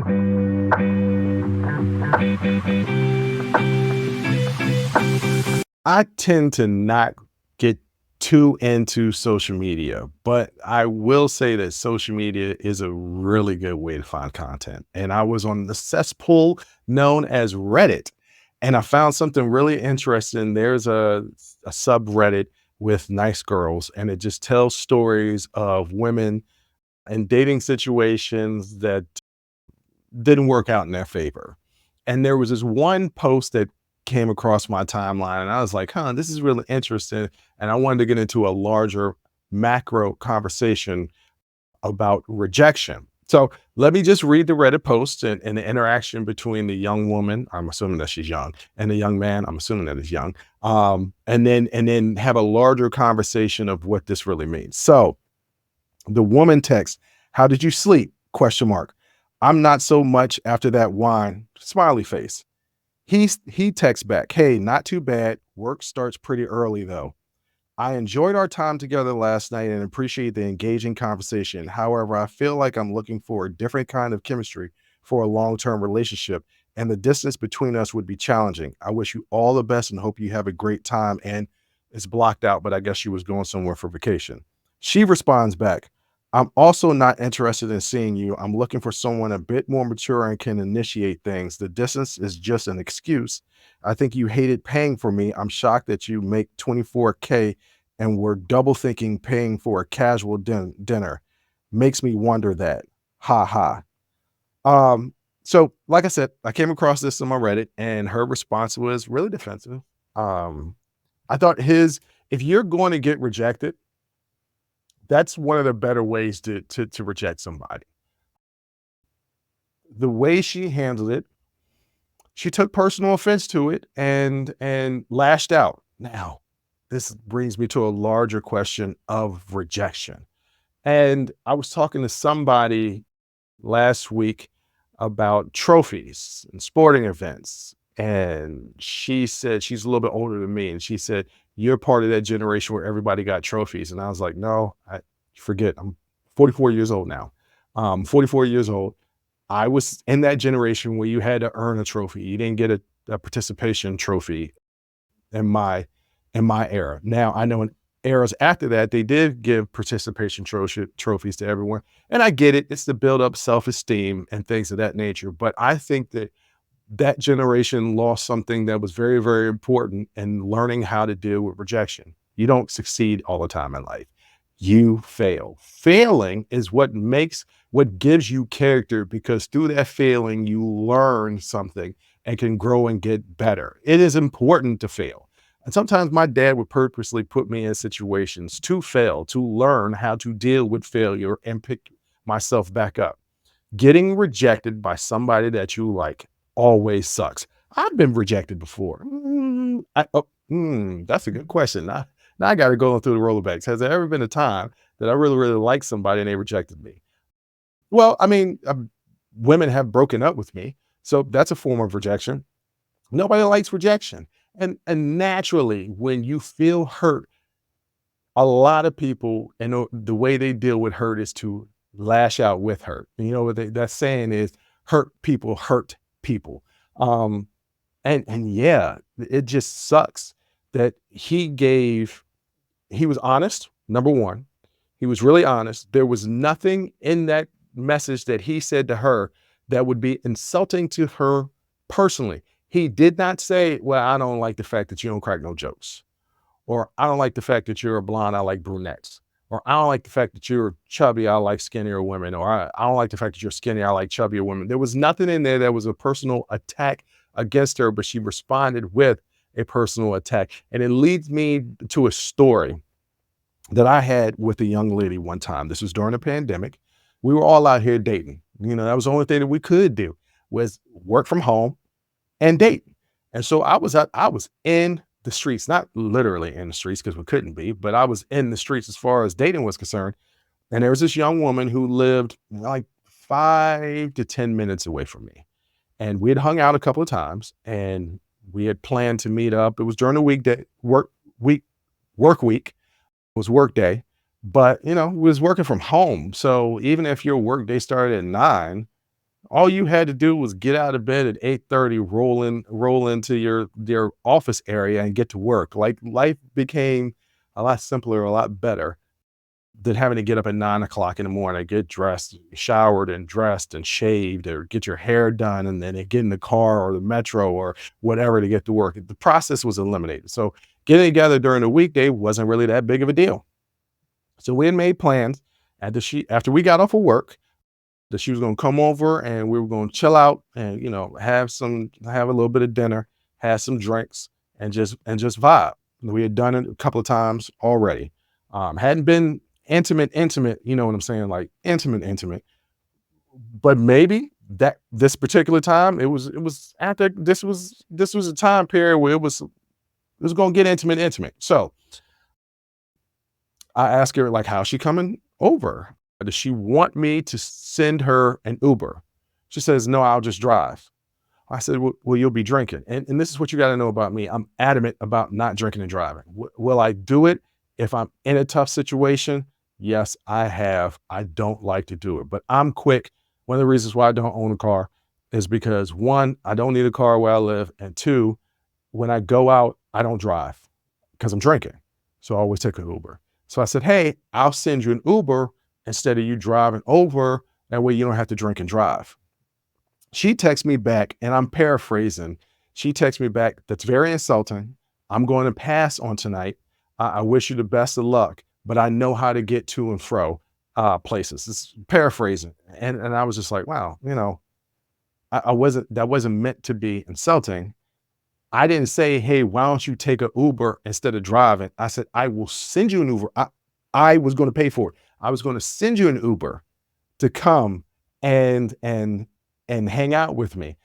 I tend to not get too into social media, but I will say that social media is a really good way to find content. And I was on the cesspool known as Reddit, and I found something really interesting. There's a subreddit with nice girls, and it just tells stories of women and dating situations that didn't work out in their favor. And there was this one post that came across my timeline, and I was like, huh, this is really interesting. And I wanted to get into a larger macro conversation about rejection. So let me just read the Reddit post and the interaction between the young woman, I'm assuming that she's young, and the young man, I'm assuming that he's young, and then have a larger conversation of what this really means. So the woman texts, "How did you sleep?" Question mark. "I'm not so much after that wine." Smiley face. He texts back, "Hey, not too bad. Work starts pretty early though. I enjoyed our time together last night and appreciate the engaging conversation. However, I feel like I'm looking for a different kind of chemistry for a long-term relationship, and the distance between us would be challenging. I wish you all the best and hope you have a great time." And it's blocked out, but I guess she was going somewhere for vacation. She responds back, "I'm also not interested in seeing you. I'm looking for someone a bit more mature and can initiate things. The distance is just an excuse. I think you hated paying for me. I'm shocked that you make 24K and we're double thinking paying for a casual dinner. Makes me wonder that. Ha ha." So like I said, I came across this on my Reddit and her response was really defensive. Um, I thought if you're going to get rejected, that's one of the better ways to reject somebody. The way she handled it, she took personal offense to it and lashed out. Now, this brings me to a larger question of rejection. And I was talking to somebody last week about trophies and sporting events. And she said, she's a little bit older than me. And she said, "You're part of that generation where everybody got trophies." And I was like, no, I forget. I'm 44 years old now. 44 years old. I was in that generation where you had to earn a trophy. You didn't get a participation trophy in my era. Now I know in eras after that, they did give participation trophies to everyone. And I get it. It's to build up self-esteem and things of that nature. But I think that that generation lost something that was very, very important in learning how to deal with rejection. You don't succeed all the time in life. You fail. Failing is what gives you character, because through that failing, you learn something and can grow and get better. It is important to fail. And sometimes my dad would purposely put me in situations to fail, to learn how to deal with failure and pick myself back up. Getting rejected by somebody that you like always sucks. I've been rejected before. That's a good question. Now I got to go through the Rolodex. Has there ever been a time that I really, really liked somebody and they rejected me? Well, I mean, women have broken up with me, so that's a form of rejection. Nobody likes rejection. And naturally, when you feel hurt, a lot of people, and the way they deal with hurt is to lash out with hurt. You know what that saying is, hurt people hurt people. Um, and yeah, it just sucks that he was honest, number one. He was really honest. There was nothing in that message that he said to her that would be insulting to her personally. He did not say, "Well, I don't like the fact that you don't crack no jokes," or "I don't like the fact that you're a blonde, I like brunettes," or "I don't like the fact that you're chubby, I like skinnier women," or I don't like the fact that you're skinny, I like chubbier women." There was nothing in there that was a personal attack against her, but she responded with a personal attack. And it leads me to a story that I had with a young lady one time. This was during the pandemic. We were all out here dating. You know, that was the only thing that we could do, was work from home and date. And so I was in the streets, not literally in the streets because we couldn't be, but I was in the streets as far as dating was concerned. And there was this young woman who lived like 5 to 10 minutes away from me. And we had hung out a couple of times and we had planned to meet up. It was during the weekday work week. It was work day, but we was working from home. So even if your work day started at 9, All you had to do was get out of bed at 8:30, roll into your office area and get to work. Like, life became a lot simpler, a lot better than having to get up at 9 o'clock in the morning, get dressed, showered and dressed and shaved, or get your hair done, and then get in the car or the metro or whatever to get to work. The process was eliminated. So getting together during the weekday wasn't really that big of a deal. So we had made plans after we got off of work that she was going to come over and we were going to chill out and, have a little bit of dinner, have some drinks, and just vibe. We had done it a couple of times already. Hadn't been intimate, you know what I'm saying? Like intimate, but maybe that this particular time, it was after this was a time period where it was going to get intimate. So I asked her, like, how's she coming over? Does she want me to send her an Uber? She says, no, I'll just drive. I said, well, you'll be drinking. And this is what you got to know about me. I'm adamant about not drinking and driving. Will I do it if I'm in a tough situation? Yes, I have. I don't like to do it, but I'm quick. One of the reasons why I don't own a car is because, one, I don't need a car where I live. And two, when I go out, I don't drive because I'm drinking. So I always take an Uber. So I said, hey, I'll send you an Uber instead of you driving over. That way you don't have to drink and drive. She texts me back, and I'm paraphrasing. She texts me back, that's very insulting. I'm going to pass on tonight. I wish you the best of luck, but I know how to get to and fro places. It's paraphrasing. And I was just like, wow, that wasn't meant to be insulting. I didn't say, hey, why don't you take an Uber instead of driving? I said, I will send you an Uber. I was going to pay for it. I was going to send you an Uber to come and hang out with me.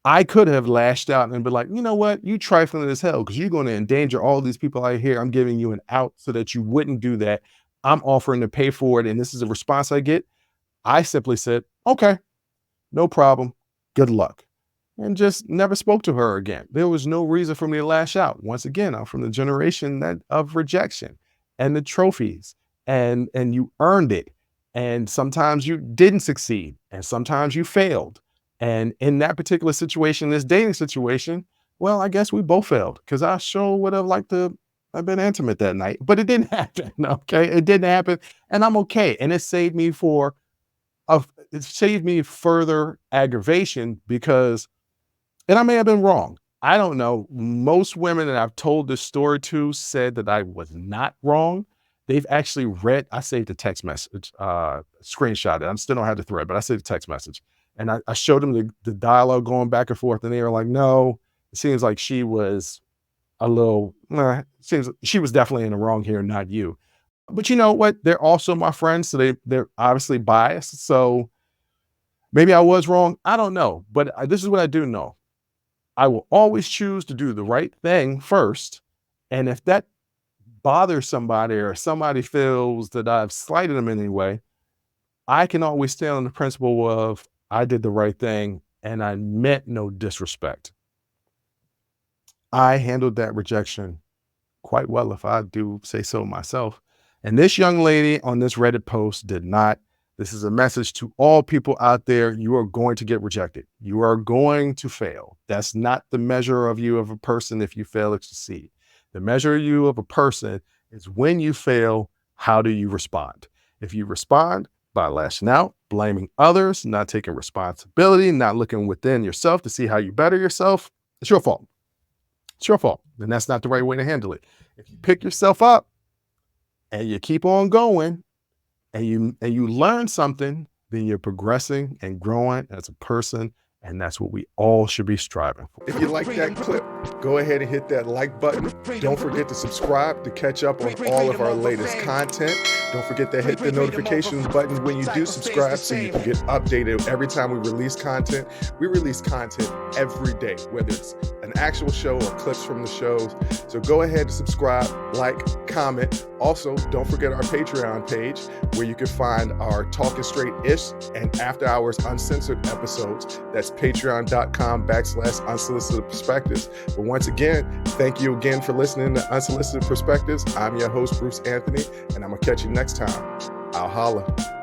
I could have lashed out and been like, you know what? You trifling as hell because you're going to endanger all these people out here. I'm giving you an out so that you wouldn't do that. I'm offering to pay for it. And this is a response I get. I simply said, okay, no problem. Good luck. And just never spoke to her again. There was no reason for me to lash out. Once again, I'm from the generation of rejection and the trophies, and you earned it. And sometimes you didn't succeed, and sometimes you failed. And in that particular situation, this dating situation, well, I guess we both failed because I sure would have liked to have been intimate that night, but it didn't happen. Okay, it didn't happen, and I'm okay. And it saved me further aggravation because. And I may have been wrong. I don't know. Most women that I've told this story to said that I was not wrong. They've actually I saved the text message, screenshot it. I still don't have the thread, but I saved the text message. And I showed them the dialogue going back and forth, and they were like, no, it seems like she was seems she was definitely in the wrong here, not you. But you know what? They're also my friends, so they're obviously biased. So maybe I was wrong. I don't know. But this is what I do know. I will always choose to do the right thing first. And if that bothers somebody or somebody feels that I've slighted them in any way, I can always stand on the principle of I did the right thing and I meant no disrespect. I handled that rejection quite well, if I do say so myself. And this young lady on this Reddit post did not. This is a message to all people out there. You are going to get rejected. You are going to fail. That's not the measure of you of a person if you fail to succeed. The measure of you of a person is when you fail, how do you respond? If you respond by lashing out, blaming others, not taking responsibility, not looking within yourself to see how you better yourself, it's your fault. It's your fault. And that's not the right way to handle it. If you pick yourself up and you keep on going, and you learn something, then you're progressing and growing as a person, and that's what we all should be striving for. If you like that clip, go ahead and hit that like button. Don't forget to subscribe to catch up on all of our latest content. Don't forget to hit the notification button when you do subscribe so you can get updated every time we release content. We release content every day, whether it's an actual show or clips from the shows. So go ahead and subscribe, like, comment. Also, don't forget our Patreon page where you can find our Talking Straight-ish and After Hours Uncensored episodes. That's patreon.com/unsolicited perspectives. But once again, thank you again for listening to Unsolicited Perspectives. I'm your host, Bruce Anthony, and I'm going to catch you next time. I'll holla.